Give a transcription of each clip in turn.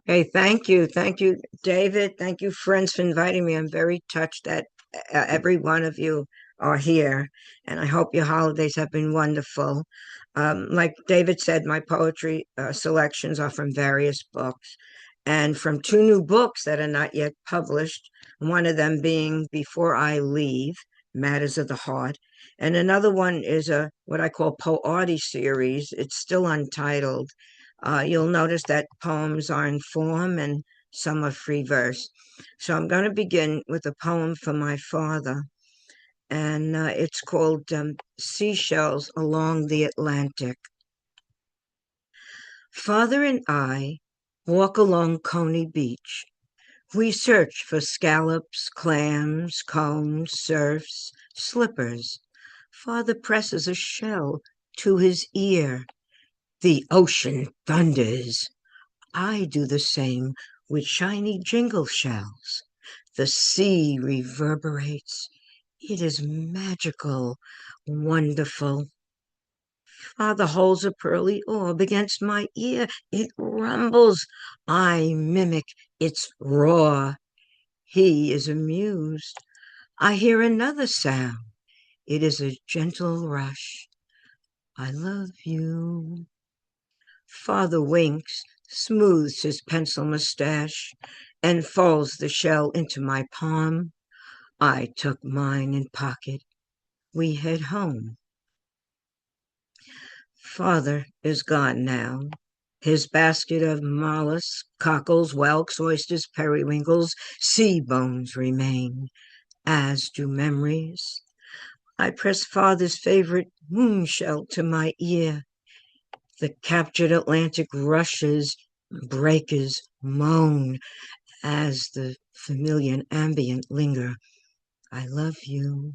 Hey, thank you. Thank you, David. Thank you, friends, for inviting me. I'm very touched that every one of you are here, and I hope your holidays have been wonderful. Like David said, my poetry selections are from various books and from two new books that are not yet published, one of them being Before I Leave, Matters of the Heart, and another one is a what I call Poarty series. It's still untitled. You'll notice that poems are in form and some are free verse. So I'm going to begin with a poem for my father, and it's called Seashells Along the Atlantic. Father and I walk along Coney Beach. We search for scallops, clams, cones, surfs, slippers. Father presses a shell to his ear. The ocean thunders. I do the same with shiny jingle shells. The sea reverberates. It is magical, wonderful. Father holds a pearly orb against my ear. It rumbles. I mimic its roar. He is amused. I hear another sound. It is a gentle rush. I love you. Father winks, smooths his pencil mustache, and folds the shell into my palm. I tuck mine in pocket. We head home. Father is gone now. His basket of mollusks, cockles, whelks, oysters, periwinkles, sea bones remain, as do memories. I press Father's favorite moon shell to my ear. The captured Atlantic rushes, breakers moan as the familiar ambient linger. I love you.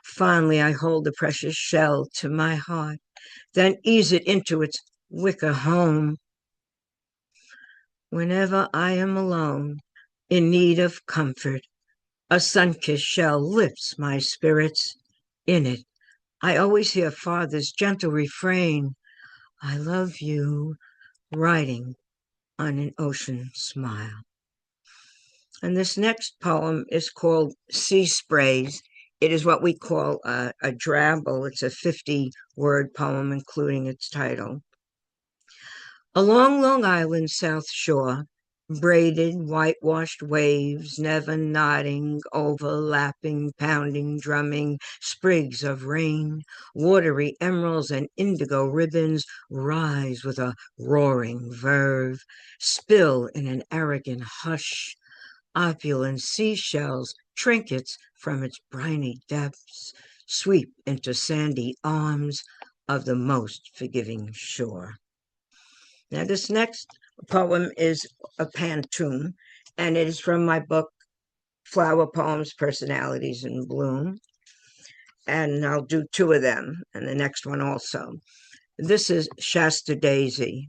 Fondly I hold the precious shell to my heart, then ease it into its wicker home. Whenever I am alone, in need of comfort, a sun-kissed shell lifts my spirits. In it, I always hear Father's gentle refrain, I love you, riding on an ocean smile. And this next poem is called Sea Sprays. It is what we call a drabble. It's a 50-word poem, including its title. Along Long Island's South Shore, braided, whitewashed waves, never nodding, overlapping, pounding, drumming, sprigs of rain, watery emeralds and indigo ribbons rise with a roaring verve, spill in an arrogant hush, opulent seashells, trinkets from its briny depths, sweep into sandy arms of the most forgiving shore. Now, this next poem is a pantoum, and it is from my book, Flower Poems, Personalities in Bloom. And I'll do two of them, and the next one also. This is Shasta Daisy.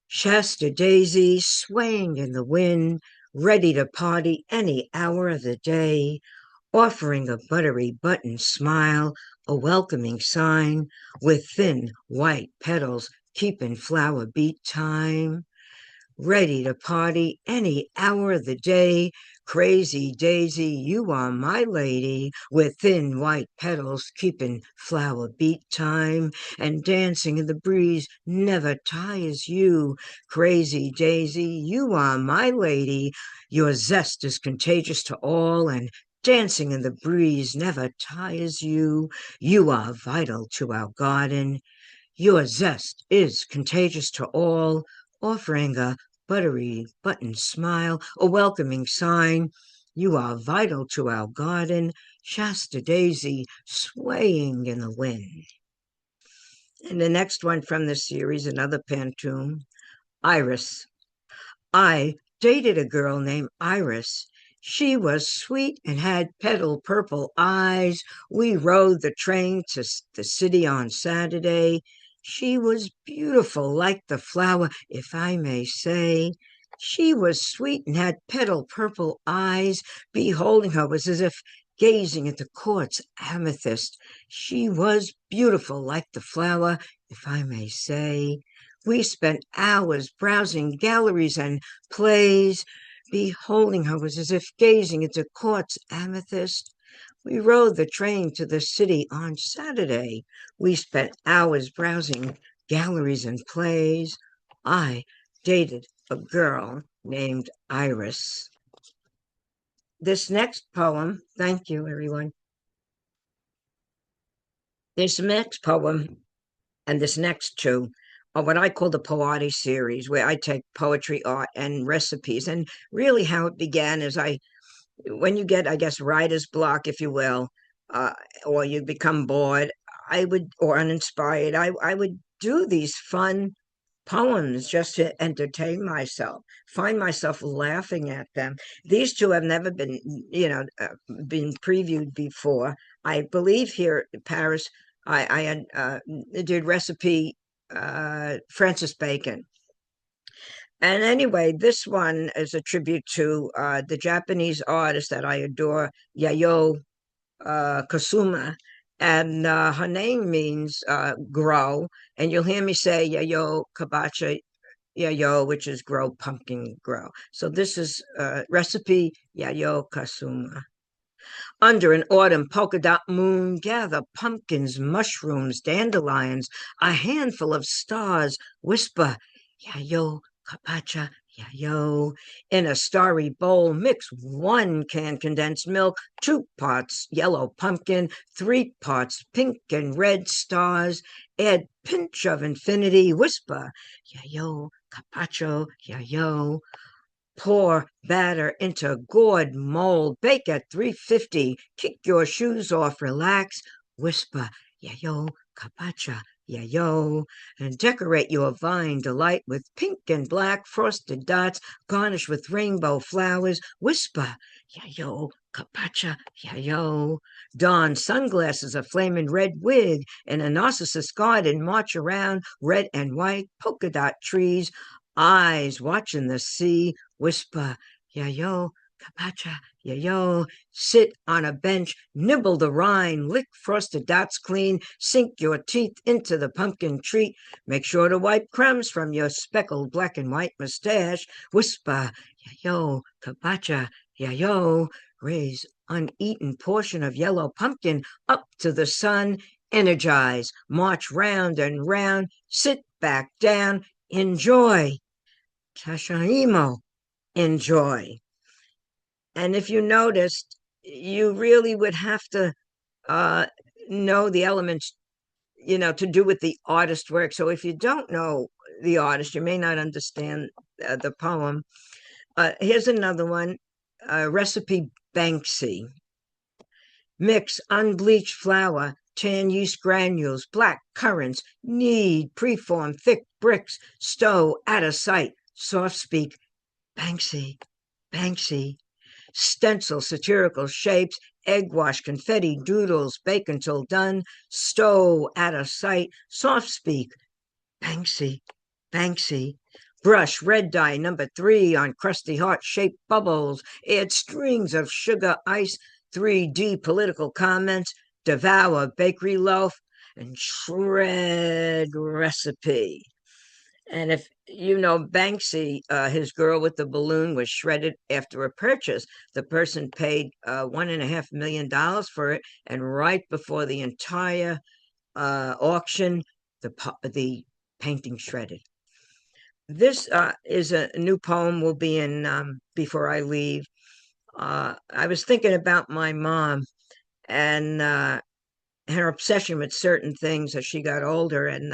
Shasta Daisy, swaying in the wind, ready to party any hour of the day, offering a buttery button smile, a welcoming sign, with thin white petals keeping flower beat time, ready to party any hour of the day. Crazy Daisy, you are my lady, with thin white petals keeping flower beat time, and dancing in the breeze never tires you. Crazy Daisy, you are my lady, your zest is contagious to all, and dancing in the breeze never tires you. You are vital to our garden. Your zest is contagious to all, offering a buttery button smile, a welcoming sign. You are vital to our garden, Shasta Daisy swaying in the wind. And the next one from the series, another pantoum, Iris. I dated a girl named Iris. She was sweet and had petal purple eyes. We rode the train to the city on Saturday. She was beautiful like the flower, if I may say. She was sweet and had petal purple eyes. Beholding her was as if gazing at the quartz amethyst. She was beautiful like the flower, if I may say. We spent hours browsing galleries and plays. Beholding her was as if gazing into quartz amethyst. We rode the train to the city on Saturday. We spent hours browsing galleries and plays. I dated a girl named Iris. This next poem, thank you, everyone. This next poem and this next two are what I call the Pilates series, where I take poetry, art, and recipes. And really, how it began is when you get, I guess, writer's block, if you will, uh, or you become bored, or uninspired, I would do these fun poems just to entertain myself, find myself laughing at them. These two have never been, been previewed before. I believe here in Paris, I did recipe Francis Bacon. And anyway, this one is a tribute to the Japanese artist that I adore, Yayoi Kusama. And her name means grow. And you'll hear me say Yayo Kabacha Yayo, which is grow pumpkin grow. So this is recipe Yayo Kusama. Under an autumn polka dot moon, gather pumpkins, mushrooms, dandelions, a handful of stars, whisper, Yayo, kapacha, yayo. In a starry bowl, mix 1 can condensed milk, 2 parts yellow pumpkin, 3 parts pink and red stars. Add pinch of infinity, whisper, Yayo, capacho, yayo. Pour batter into gourd mold. Bake at 350. Kick your shoes off. Relax. Whisper, yayo, kapacha, yayo. And decorate your vine delight with pink and black frosted dots. Garnish with rainbow flowers. Whisper, yayo, kapacha, yayo. Don sunglasses, a flaming red wig, in a narcissus garden. March around red and white polka dot trees. Eyes watching the sea, whisper, yayo, kapacha, yayo. Sit on a bench, nibble the rind, lick frosted dots clean, sink your teeth into the pumpkin treat. Make sure to wipe crumbs from your speckled black and white mustache. Whisper, yayo, kapacha, yayo. Raise uneaten portion of yellow pumpkin up to the sun. Energize, march round and round, sit back down, enjoy. Tashaimo, enjoy. And if you noticed, you really would have to uh, know the elements, to do with the artist work. So if you don't know the artist, you may not understand the poem. Here's another one, recipe Banksy. Mix unbleached flour, tan yeast granules, black currants, knead, preform thick bricks, stow out of sight, soft speak, Banksy, Banksy. Stencil satirical shapes, egg wash confetti doodles, bake until done, stow out of sight, soft speak, Banksy, Banksy. Brush red dye number 3 on crusty heart-shaped bubbles. Add strings of sugar ice, 3D political comments. Devour bakery loaf and shred recipe. And if you know Banksy, his girl with the balloon was shredded after a purchase. The person paid $1.5 million for it, and right before the entire auction, the painting shredded. This is a new poem. Will be in before I leave. I was thinking about my mom and her obsession with certain things as she got older, and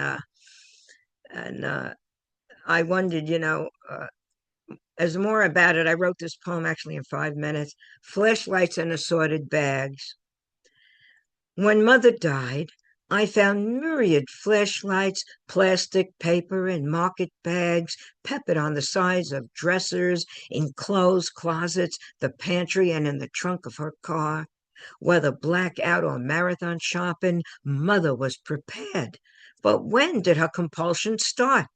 I wondered, as more about it, I wrote this poem actually in 5 minutes. Flashlights and assorted bags. When mother died, I found myriad flashlights, plastic, paper, and market bags peppered on the sides of dressers, in clothes closets, the pantry, and in the trunk of her car. Whether blackout or marathon shopping, mother was prepared. But when did her compulsion start?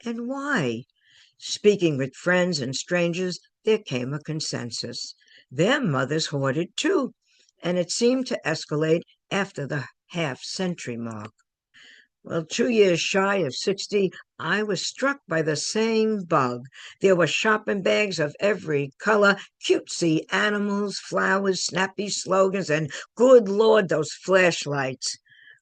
And why? Speaking with friends and strangers, there came a consensus. Their mothers hoarded too, and it seemed to escalate after the half-century mark. Well, 2 years shy of 60, I was struck by the same bug. There were shopping bags of every color, cutesy animals, flowers, snappy slogans, and good Lord, those flashlights.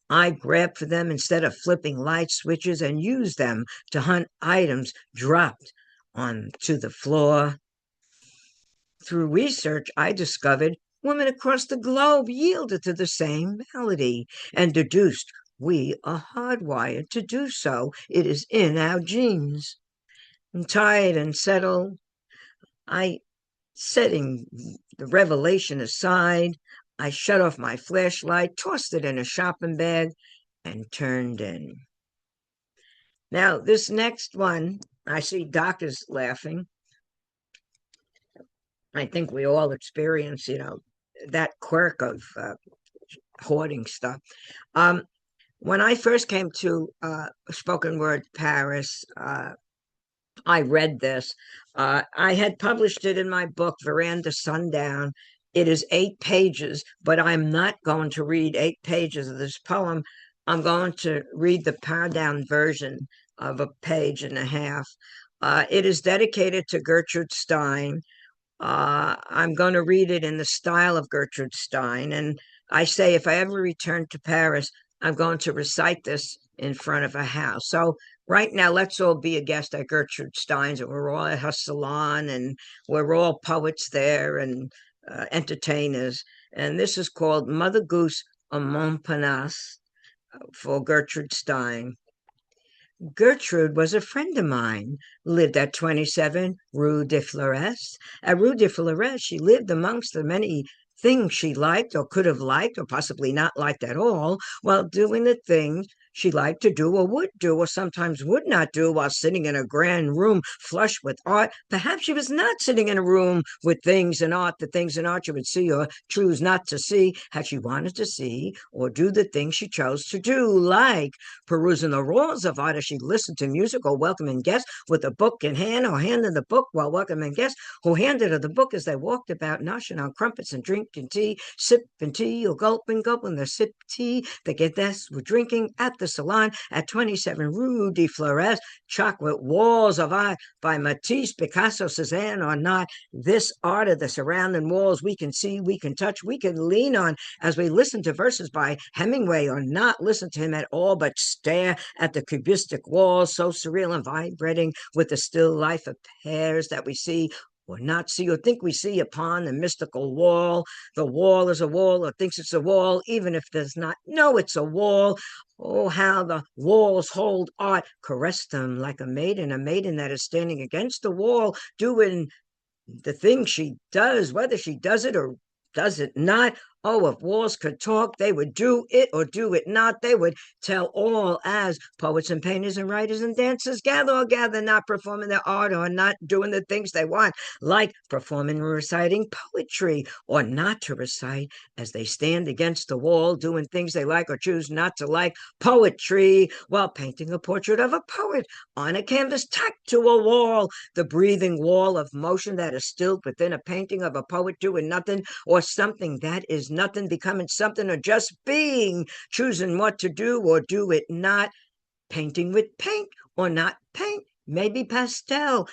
I grabbed for them instead of flipping light switches and used them to hunt items dropped onto the floor. Through research, I discovered women across the globe yielded to the same malady and deduced we are hardwired to do so. It is in our genes. I'm tired and settled. I, setting the revelation aside, I shut off my flashlight, tossed it in a shopping bag, and turned in. Now, this next one, I see doctors laughing. I think we all experience, that quirk of hoarding stuff. Um, when I first came to spoken word Paris, I read this. I had published it in my book, Veranda Sundown. It is 8 pages, but I'm not going to read 8 pages of this poem. I'm going to read the pared down version of a page and a half. It is dedicated to Gertrude Stein. I'm going to read it in the style of Gertrude Stein. And I say, if I ever return to Paris, I'm going to recite this in front of a house. So, right now, let's all be a guest at Gertrude Stein's, and we're all at her salon, and we're all poets there and entertainers. And this is called Mother Goose of Montparnasse for Gertrude Stein. Gertrude was a friend of mine, lived at 27 Rue de Flores. At Rue de Flores, she lived amongst the many things she liked or could have liked or possibly not liked at all while doing the things she liked to do or would do or sometimes would not do while sitting in a grand room flush with art. Perhaps she was not sitting in a room with things and art, the things in art she would see or choose not to see had she wanted to see or do the things she chose to do, like perusing the rules of art as she listened to music or welcoming guests with a book in hand or handing the book while welcoming guests who handed her the book as they walked about noshing on crumpets and drinking tea, sipping tea or gulping the sip tea the guests were drinking at the salon at 27 Rue de Flores. Chocolate walls of art by Matisse, Picasso, Cezanne or not. This art of the surrounding walls we can see, we can touch, we can lean on as we listen to verses by Hemingway or not listen to him at all, but stare at the cubistic walls so surreal and vibrating with the still life of pears that we see or not see or think we see upon the mystical wall. The wall is a wall or thinks it's a wall, even if does not know it's a wall. Oh, how the walls hold art, caress them like a maiden that is standing against the wall, doing the thing she does, whether she does it or does it not. Oh, if walls could talk, they would do it or do it not. They would tell all as poets and painters and writers and dancers gather or gather, not performing their art or not doing the things they want, like performing and reciting poetry or not to recite as they stand against the wall, doing things they like or choose not to like, poetry, while painting a portrait of a poet on a canvas tacked to a wall, the breathing wall of motion that is stilled within a painting of a poet doing nothing or something that is nothing becoming something or just being, choosing what to do or do it not, painting with paint or not paint, maybe pastel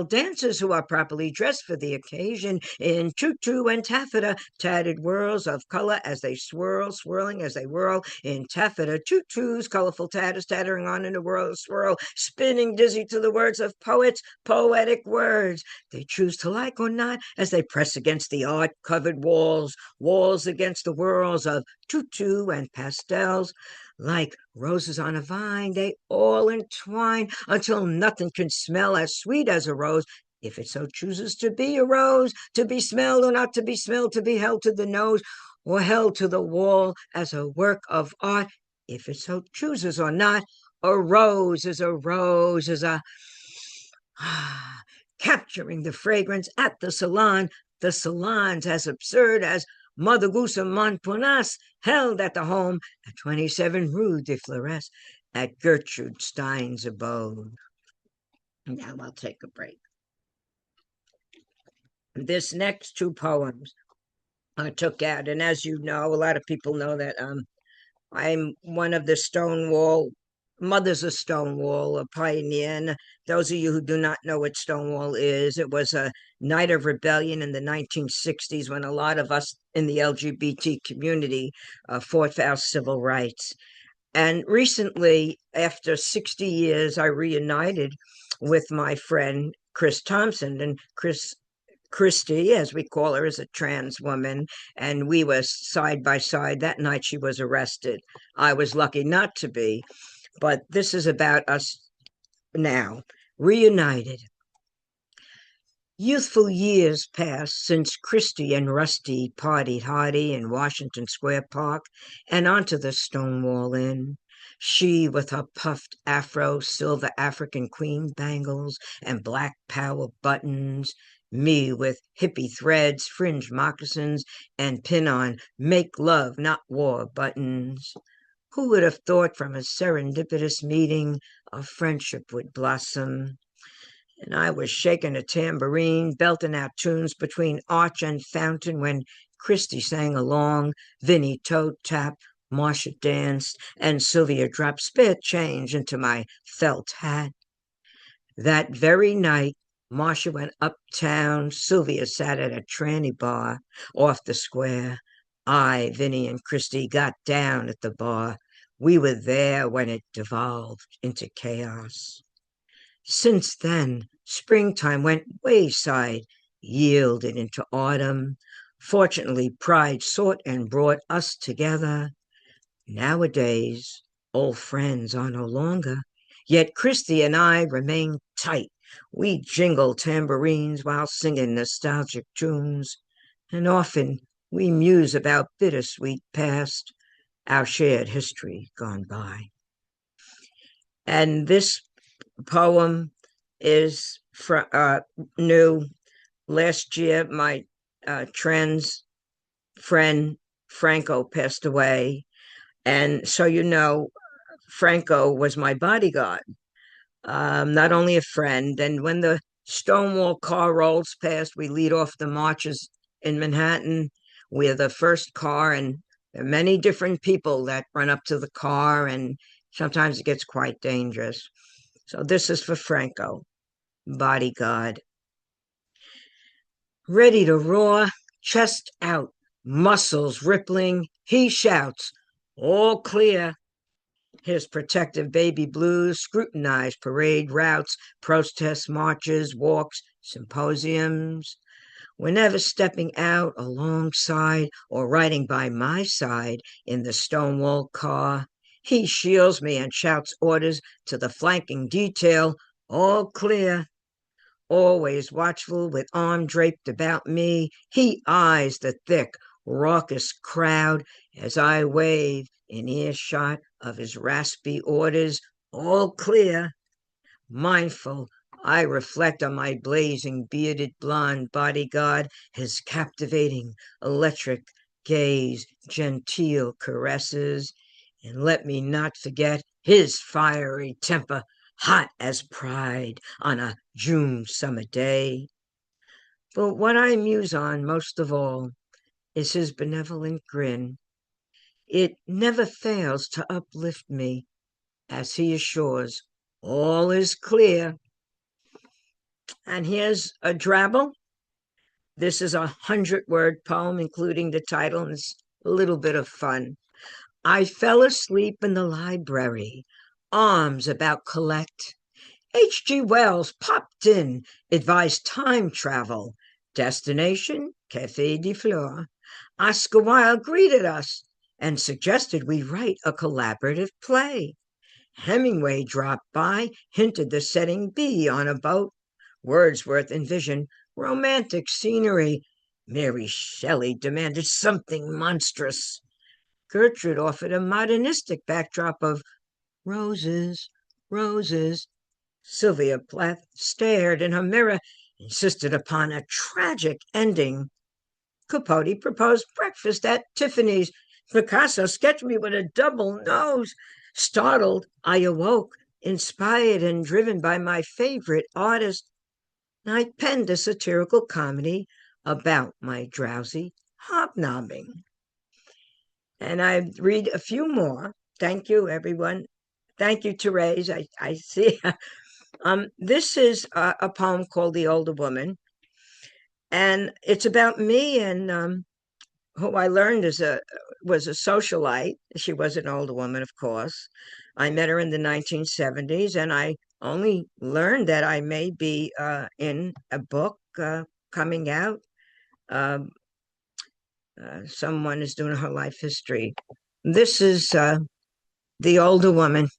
dancers who are properly dressed for the occasion in tutu and taffeta, tatted whirls of color as they swirling as they whirl in taffeta tutus, colorful tatters tattering on in a whirl swirl, spinning dizzy to the words of poets, poetic words they choose to like or not as they press against the art-covered walls against the whirls of tutu and pastels. Like roses on a vine, they all entwine until nothing can smell as sweet as a rose, if it so chooses to be a rose, to be smelled or not to be smelled, to be held to the nose or held to the wall as a work of art, if it so chooses or not. A rose is a rose, is a capturing the fragrance at the salons as absurd as Mother Goose of Montparnasse, held at the home at 27 Rue de Flores, at Gertrude Stein's abode. Now I'll take a break. This next two poems I took out, and as you know, a lot of people know that I'm one of the Stonewall mothers of Stonewall, a pioneer. And those of you who do not know what Stonewall is, it was a night of rebellion in the 1960s when a lot of us in the LGBT community fought for our civil rights. And recently, after 60 years, I reunited with my friend Chris Thompson. And Christy, as we call her, is a trans woman, and we were side by side. That night she was arrested. I was lucky not to be, but this is about us now, reunited. Youthful years passed since Christy and Rusty partied hardy in Washington Square Park and onto the Stonewall Inn. She with her puffed afro, silver African queen bangles, and black power buttons. Me with hippie threads, fringe moccasins, and pin on make love, not war buttons. Who would have thought from a serendipitous meeting a friendship would blossom? And I was shaking a tambourine, belting out tunes between arch and fountain when Christy sang along, Vinnie toe tapped, Marcia danced, and Sylvia dropped spare change into my felt hat. That very night, Marcia went uptown, Sylvia sat at a tranny bar off the square. I, Vinnie, and Christy got down at the bar. We were there when it devolved into chaos. Since then, springtime went wayside, yielded into autumn. Fortunately, pride sought and brought us together. Nowadays, old friends are no longer, yet Christy and I remain tight. We jingle tambourines while singing nostalgic tunes, and often we muse about bittersweet past, our shared history gone by. And this poem is new. Last year, my trans friend Franco passed away. And so, Franco was my bodyguard, not only a friend. And when the Stonewall car rolls past, we lead off the marches in Manhattan. We're the first car, and there are many different people that run up to the car, and sometimes it gets quite dangerous. So this is for Franco, bodyguard. Ready to roar, chest out, muscles rippling, he shouts, all clear. His protective baby blues scrutinize parade routes, protest marches, walks, symposiums. Whenever stepping out alongside or riding by my side in the Stonewall car, he shields me and shouts orders to the flanking detail, all clear. Always watchful with arm draped about me, he eyes the thick, raucous crowd as I wave in earshot of his raspy orders, all clear. Mindful, I reflect on my blazing, bearded blonde bodyguard, his captivating, electric gaze, genteel caresses, and let me not forget his fiery temper, hot as pride on a June summer day. But what I muse on most of all is his benevolent grin. It never fails to uplift me as he assures all is clear. And here's a drabble. This is 100-word poem, including the title, and it's a little bit of fun. I fell asleep in the library, arms about collect. H.G. Wells popped in, advised time travel. Destination, Café de Flore. Oscar Wilde greeted us and suggested we write a collaborative play. Hemingway dropped by, hinted the setting be on a boat. Wordsworth envisioned romantic scenery. Mary Shelley demanded something monstrous. Gertrude offered a modernistic backdrop of roses, roses. Sylvia Plath stared in her mirror, insisted upon a tragic ending. Capote proposed breakfast at Tiffany's. Picasso sketched me with a double nose. Startled, I awoke, inspired and driven by my favorite artist. I penned a satirical comedy about my drowsy hobnobbing. And I read a few more. Thank you, everyone. Thank you, Therese. I see. This is a poem called The Older Woman, and it's about me and who I learned was a socialite. She was an older woman, of course. I met her in the 1970s, and I only learned that I may be in a book coming out. Um Someone is doing her life history. This is The Older Woman.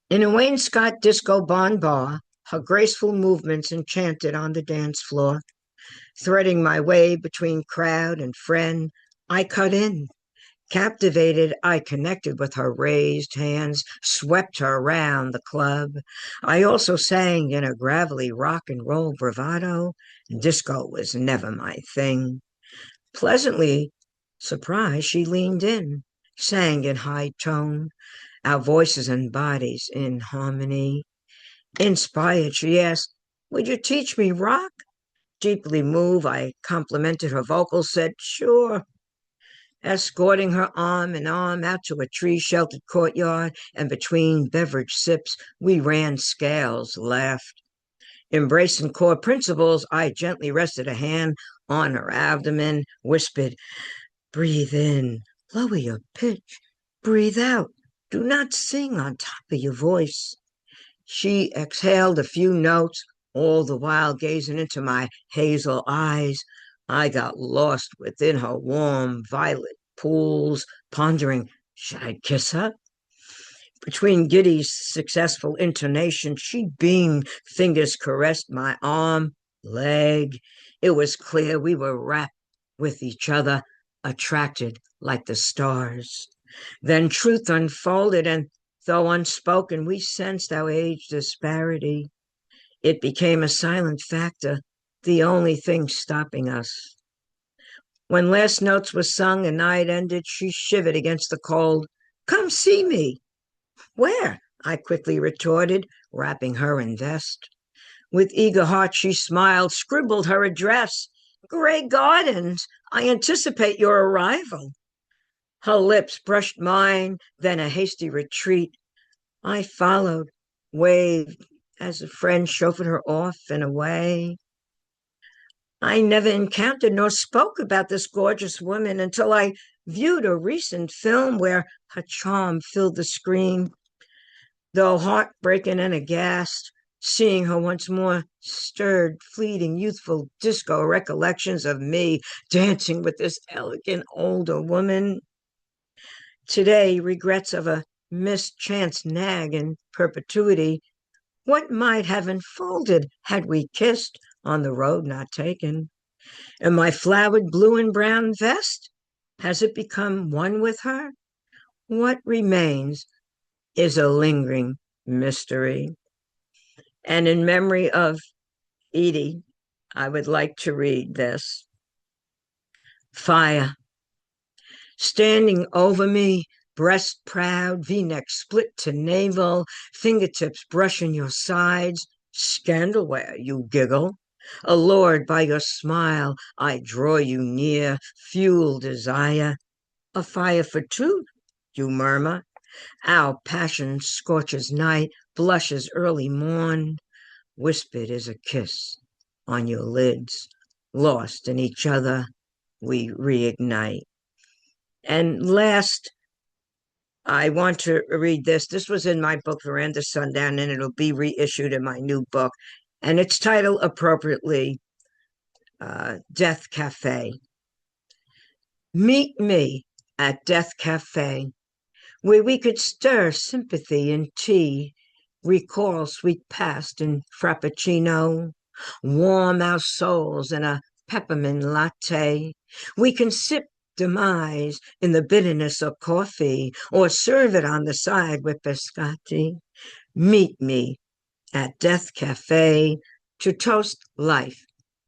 In a wainscot disco bon bar, her graceful movements enchanted on the dance floor. Threading my way between crowd and friend, I cut in. Captivated, I connected with her raised hands, swept her around the club. I also sang in a gravelly rock and roll bravado. Disco was never my thing. Pleasantly surprised, she leaned in, sang in high tone, our voices and bodies in harmony. Inspired, she asked, "Would you teach me rock?" Deeply moved, I complimented her vocals, said, "Sure." Escorting her arm in arm out to a tree sheltered courtyard, and between beverage sips, we ran scales, laughed. Embracing core principles, I gently rested a hand on her abdomen, whispered, "Breathe in, lower your pitch. Breathe out. Do not sing on top of your voice." She exhaled a few notes, all the while gazing into my hazel eyes. I got lost within her warm violet pools, pondering, should I kiss her? Between Giddy's successful intonation, she beamed, fingers caressed my arm, leg. It was clear we were wrapped with each other, attracted like the stars. Then truth unfolded, and though unspoken, we sensed our age disparity. It became a silent factor, the only thing stopping us. When last notes were sung and night ended, she shivered against the cold. "Come see me." "Where?" I quickly retorted, wrapping her in vest. With eager heart she smiled, scribbled her address. "Grey Gardens. I anticipate your arrival." Her lips brushed mine, then a hasty retreat. I followed, waved as a friend chauffeured her off and away. I never encountered nor spoke about this gorgeous woman until I viewed a recent film where her charm filled the screen. Though heartbreaking and aghast, seeing her once more stirred fleeting youthful disco recollections of me dancing with this elegant older woman. Today, regrets of a mischance nag in perpetuity. What might have unfolded had we kissed on the road not taken? And my flowered blue and brown vest, has it become one with her? What remains is a lingering mystery. And in memory of Edie, I would like to read this. Fire, standing over me, breast proud, v-neck split to navel, fingertips brushing your sides, scandalware, you giggle. Allured by your smile, I draw you near, fuel desire. A fire for two, you murmur. Our passion scorches night, blushes early morn. Whispered is a kiss on your lids. Lost in each other, we reignite. And last, I want to read this. This was in my book, Veranda Sundown, and it'll be reissued in my new book. And it's titled appropriately Death Cafe. Meet me at Death Cafe, where we could stir sympathy in tea, recall sweet past in frappuccino, warm our souls in a peppermint latte. We can sip demise in the bitterness of coffee, or serve it on the side with biscotti. Meet me at Death Cafe to toast life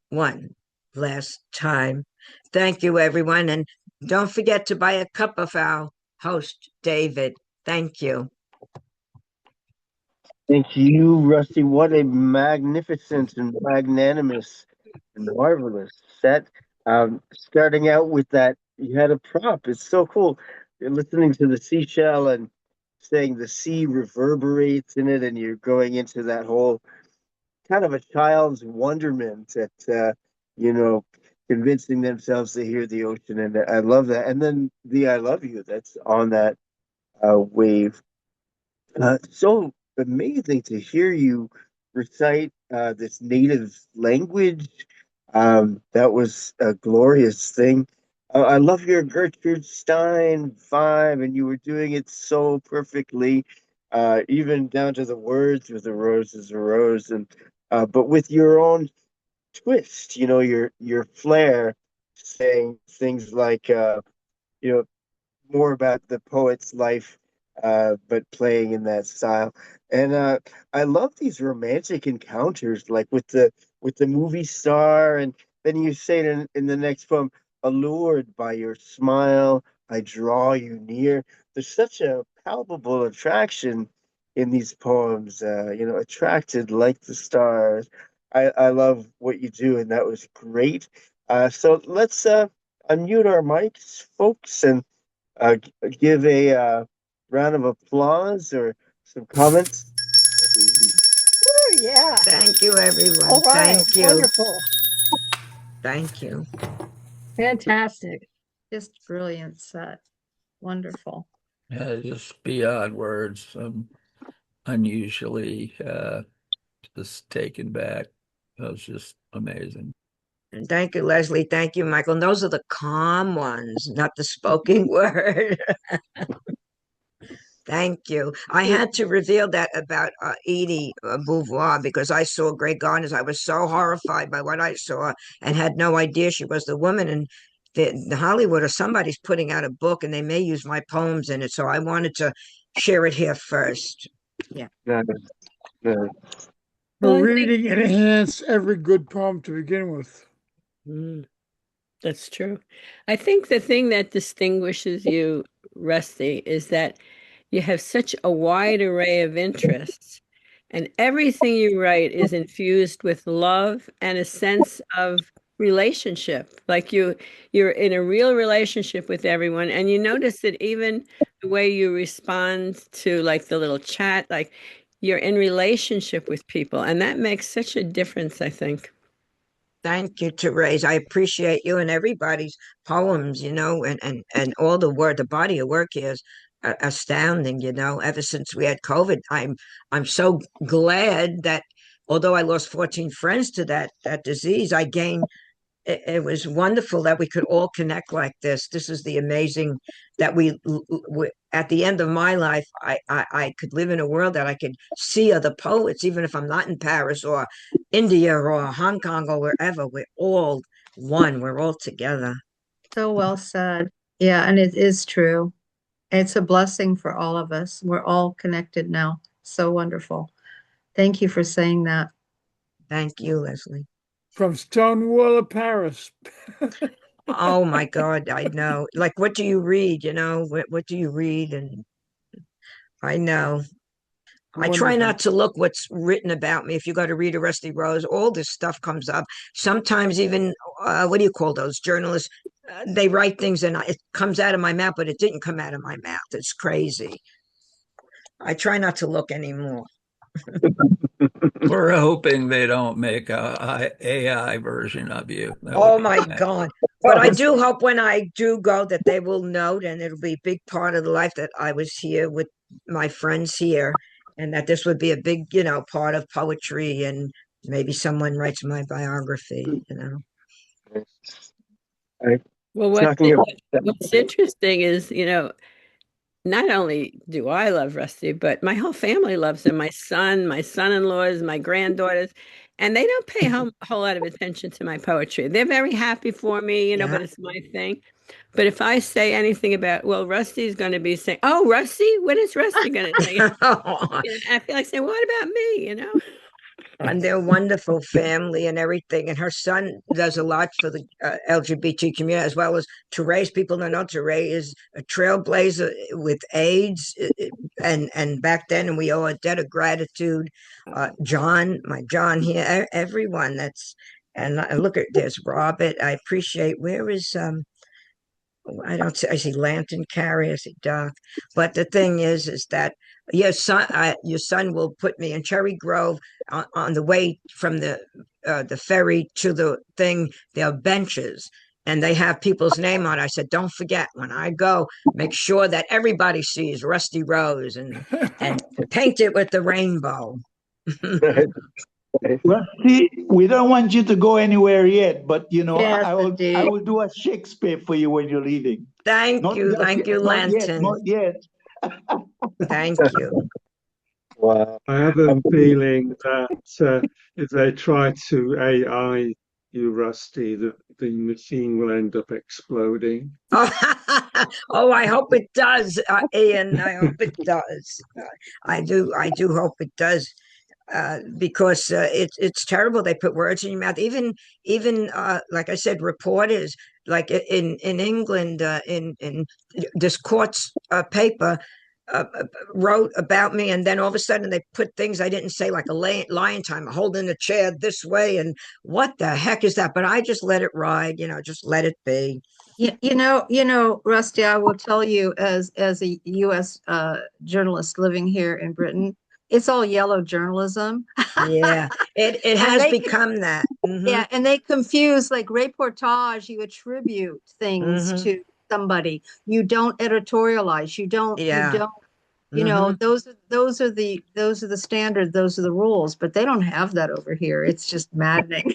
one last time. Thank you, everyone, and don't forget to buy a cup of our host, David. Thank you. Thank you, Rusty. What a magnificent and magnanimous and marvelous set. Starting out with that you had a prop. It's so cool. You're listening to the seashell and saying the sea reverberates in it, and you're going into that whole kind of a child's wonderment at you know convincing themselves to hear the ocean, and I love that. And then the "I love you" that's on that wave. So amazing to hear you recite this native language. That was a glorious thing. I love your Gertrude Stein vibe, and you were doing it so perfectly, even down to the words with "the rose is a rose," and but with your own twist, your flair, saying things like, you know, more about the poet's life, but playing in that style. And I love these romantic encounters, like with the movie star, and then you say it in the next poem, "Allured by your smile, I draw you near." There's such a palpable attraction in these poems. Attracted like the stars. I love what you do, and that was great. So let's unmute our mics, folks, and give a round of applause or some comments. Oh, yeah. Thank you, everyone. All right. Thank you. Wonderful. Thank you. Fantastic. Just brilliant set. Wonderful. Yeah, just beyond words. I'm unusually just taken back. That was just amazing. And thank you, Leslie. Thank you, Michael. And those are the calm ones, not the spoken word. Thank you. I had to reveal that about Edie Beauvoir because I saw Grey Gardens. I was so horrified by what I saw and had no idea she was the woman. And the Hollywood or somebody's putting out a book and they may use my poems in it. So I wanted to share it here first. Yeah. Uh, uh, Her Well, I think reading enhanced every good poem to begin with. mm, that's true. I think the thing that distinguishes you, Rusty, is that you have such a wide array of interests, and everything you write is infused with love and a sense of relationship. Like you're in a real relationship with everyone, and you notice that even the way you respond to like the little chat, like you're in relationship with people, and that makes such a difference, I think. Thank you, Therese. I appreciate you and everybody's poems, and all the body of work here is astounding, ever since we had COVID. I'm so glad that although I lost 14 friends to that disease, I gained it was wonderful that we could all connect like this. This is the amazing that we at the end of my life, I could live in a world that I could see other poets, even if I'm not in Paris or India or Hong Kong or wherever. We're all one. We're all together. So well said. Yeah, and it is true. It's a blessing for all of us. We're all connected now. So wonderful. Thank you for saying that. Thank you, Leslie. From Stonewall of Paris. Oh my God, I know. Like, what do you read? What do you read? And I know. I try Wonderful. not to look what's written about me. If you go to Rita Rusty Rose, all this stuff comes up. Sometimes even, what do you call those journalists? They write things and it comes out of my mouth, but it didn't come out of my mouth. It's crazy. I try not to look anymore. We're hoping they don't make a AI version of you. That would Oh be my bad. God. But I do hope when I do go that they will note and it'll be a big part of the life that I was here with my friends here and that this would be a big, part of poetry and maybe someone writes my biography. I, Well, talking about that. what's interesting is, not only do I love Rusty, but my whole family loves him. My son, my son-in-laws, my granddaughters, and they don't pay a whole lot of attention to my poetry. They're very happy for me, Yeah. but it's my thing. But if I say anything about, well, Rusty's going to be saying, "Oh, Rusty, what is Rusty going to say?" I feel like saying, "What about me?" And they're a wonderful family and everything. And her son does a lot for the LGBT community, as well as Therese. People don't know Therese is a trailblazer with AIDS, and back then, and we owe a debt of gratitude. John, my John here, everyone that's and look at there's Robert. I appreciate. Where is I see lantern carrier, I see Doc. But the thing is that your son will put me in Cherry Grove on the way from the ferry to the thing. There are benches, and they have people's name on it. I said, don't forget when I go, make sure that everybody sees Rusty Rose and paint it with the rainbow. Well, see, we don't want you to go anywhere yet, but Yes, I indeed. will do a Shakespeare for you when you're leaving. Thank Not you, just thank yet, you, not yet, Lantern. not yet. Thank you. Wow. I have a feeling that if they try to AI you, Rusty, the machine will end up exploding. Oh, I hope it does, Ian. I hope it does. I do hope it does, because it's terrible. They put words in your mouth. Even like I said, reporters like in England, in this court's paper. Wrote about me, and then all of a sudden they put things I didn't say, like a lion time, holding the chair this way, and what the heck is that? But I just let it ride, just let it be. Rusty, I will tell you as a U.S. Journalist living here in Britain, it's all yellow journalism. Yeah, it And has they become that. yeah, and they confuse like reportage, you attribute things Hmm. to somebody. You don't editorialize. You Yeah. don't, Hmm. those are the standards, those are the rules, but they don't have that over here. It's just maddening.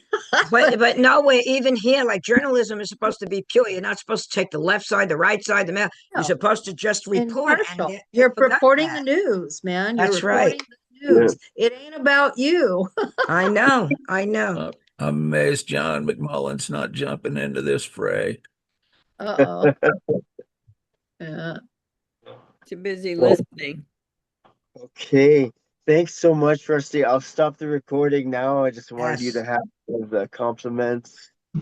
But no way, even here, like journalism is supposed to be pure. You're not supposed to take the left side, the right side, the middle. You're No, supposed to just report, and impartial. they You're forgot reporting the that. news, man. You're That's right. reporting the Yeah. news. It ain't about you. I know. I know. I'm amazed John McMullen's not jumping into this fray. Uh-oh. Yeah. Too busy Well, listening. okay. Thanks so much, Rusty. I'll stop the recording now. I just wanted you to Yes. have the compliments.